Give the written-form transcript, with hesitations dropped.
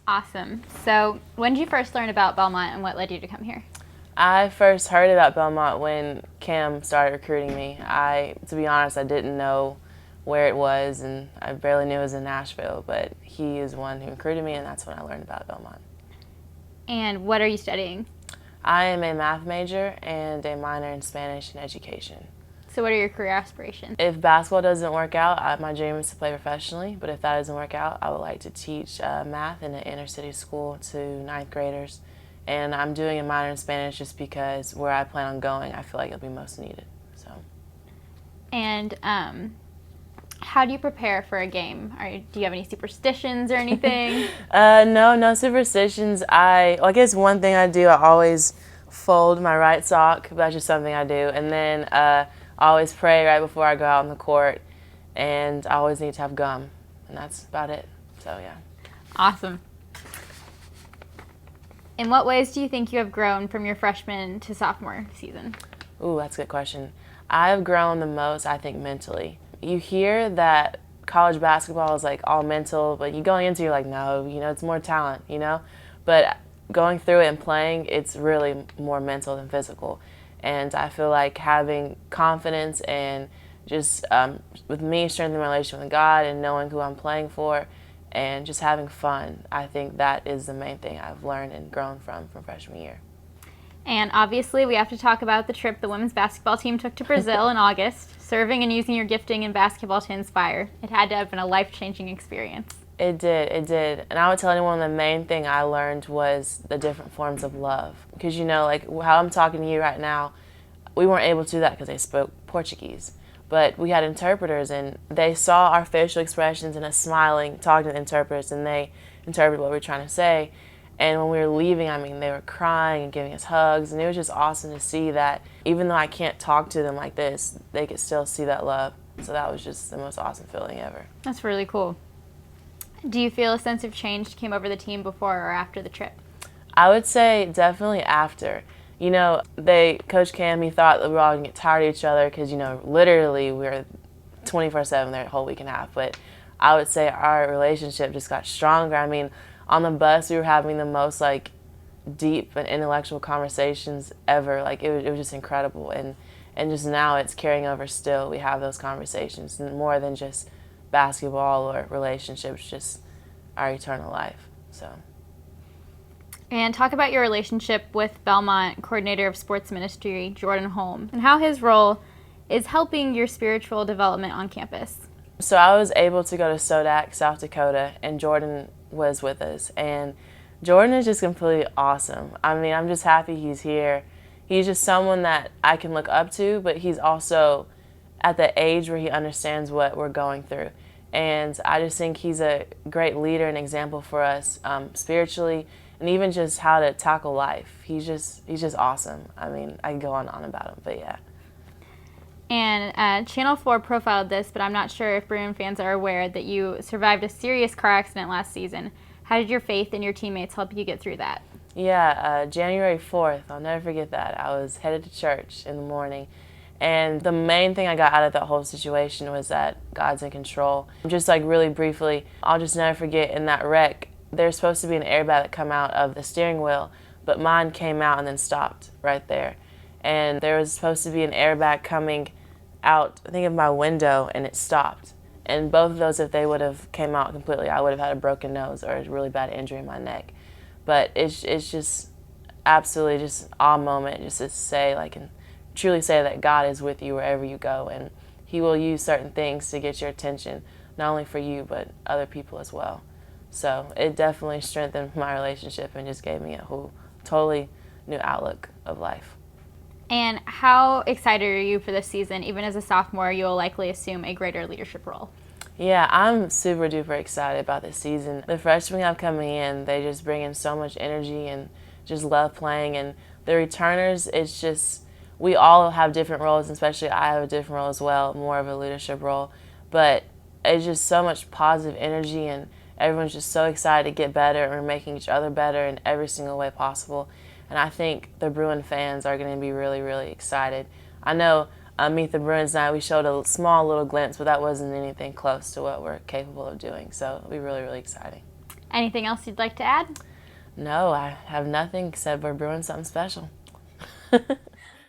Awesome. So when did you first learn about Belmont and what led you to come here? I first heard about Belmont when Cam started recruiting me. To be honest, I didn't know where it was, and I barely knew it was in Nashville, but he is one who recruited me, and that's when I learned about Belmont. And what are you studying? I am a math major and a minor in Spanish and education. So what are your career aspirations? If basketball doesn't work out, my dream is to play professionally, but if that doesn't work out, I would like to teach math in an inner city school to ninth graders. And I'm doing a minor in Spanish just because where I plan on going, I feel like it'll be most needed. So. And how do you prepare for a game? Do you have any superstitions or anything? No superstitions. I guess one thing I do, I always fold my right sock. That's just something I do. And then I always pray right before I go out on the court. And I always need to have gum. And that's about it. So, yeah. Awesome. In what ways do you think you have grown from your freshman to sophomore season? Ooh, that's a good question. I've grown the most, I think, mentally. You hear that college basketball is like all mental, but you going into it, you're like, no, it's more talent, But going through it and playing, it's really more mental than physical. And I feel like having confidence and just with me strengthening my relationship with God and knowing who I'm playing for and just having fun, I think that is the main thing I've learned and grown from freshman year. And obviously we have to talk about the trip the women's basketball team took to Brazil in August, serving and using your gifting in basketball to inspire. It had to have been a life-changing experience. It did. And I would tell anyone the main thing I learned was the different forms of love. Because, like how I'm talking to you right now, we weren't able to do that because they spoke Portuguese. But we had interpreters, and they saw our facial expressions and us smiling, talking to the interpreters, and they interpreted what we were trying to say. And when we were leaving, they were crying and giving us hugs, and it was just awesome to see that even though I can't talk to them like this, they could still see that love. So that was just the most awesome feeling ever. That's really cool. Do you feel a sense of change came over the team before or after the trip? I would say definitely after. Coach Cam, he thought that we were all going to get tired of each other because, literally we were 24/7 there the whole week and a half. But I would say our relationship just got stronger. On the bus, we were having the most, deep and intellectual conversations ever. It was just incredible. And just now it's carrying over still. We have those conversations, more than just basketball or relationships, just our eternal life. So. And talk about your relationship with Belmont coordinator of sports ministry, Jordan Holm, and how his role is helping your spiritual development on campus. So I was able to go to Sodak, South Dakota, and Jordan was with us. And Jordan is just completely awesome. I'm just happy he's here. He's just someone that I can look up to, but he's also at the age where he understands what we're going through. And I just think he's a great leader and example for us spiritually, and even just how to tackle life. He's just awesome. I can go on and on about him, but yeah. And Channel 4 profiled this, but I'm not sure if Bruin fans are aware that you survived a serious car accident last season. How did your faith in your teammates help you get through that? Yeah, January 4th, I'll never forget that. I was headed to church in the morning, and the main thing I got out of that whole situation was that God's in control. Just really briefly, I'll just never forget in that wreck, there's supposed to be an airbag that come out of the steering wheel, but mine came out and then stopped right there. And there was supposed to be an airbag coming out, I think, of my window, and it stopped. And both of those, if they would have came out completely, I would have had a broken nose or a really bad injury in my neck. But it's just absolutely just an awe moment just to say, and truly say that God is with you wherever you go, and He will use certain things to get your attention, not only for you, but other people as well. So it definitely strengthened my relationship and just gave me a whole totally new outlook of life. And how excited are you for this season? Even as a sophomore, you will likely assume a greater leadership role. Yeah, I'm super duper excited about this season. The freshmen I'm coming in, they just bring in so much energy and just love playing. And the returners, it's just, we all have different roles, especially I have a different role as well, more of a leadership role. But it's just so much positive energy, and everyone's just so excited to get better, and we're making each other better in every single way possible. And I think the Bruin fans are going to be really, really excited. I know Meet the Bruins night, we showed a small little glimpse, but that wasn't anything close to what we're capable of doing. So it'll be really, really exciting. Anything else you'd like to add? No, I have nothing except we're brewing something special.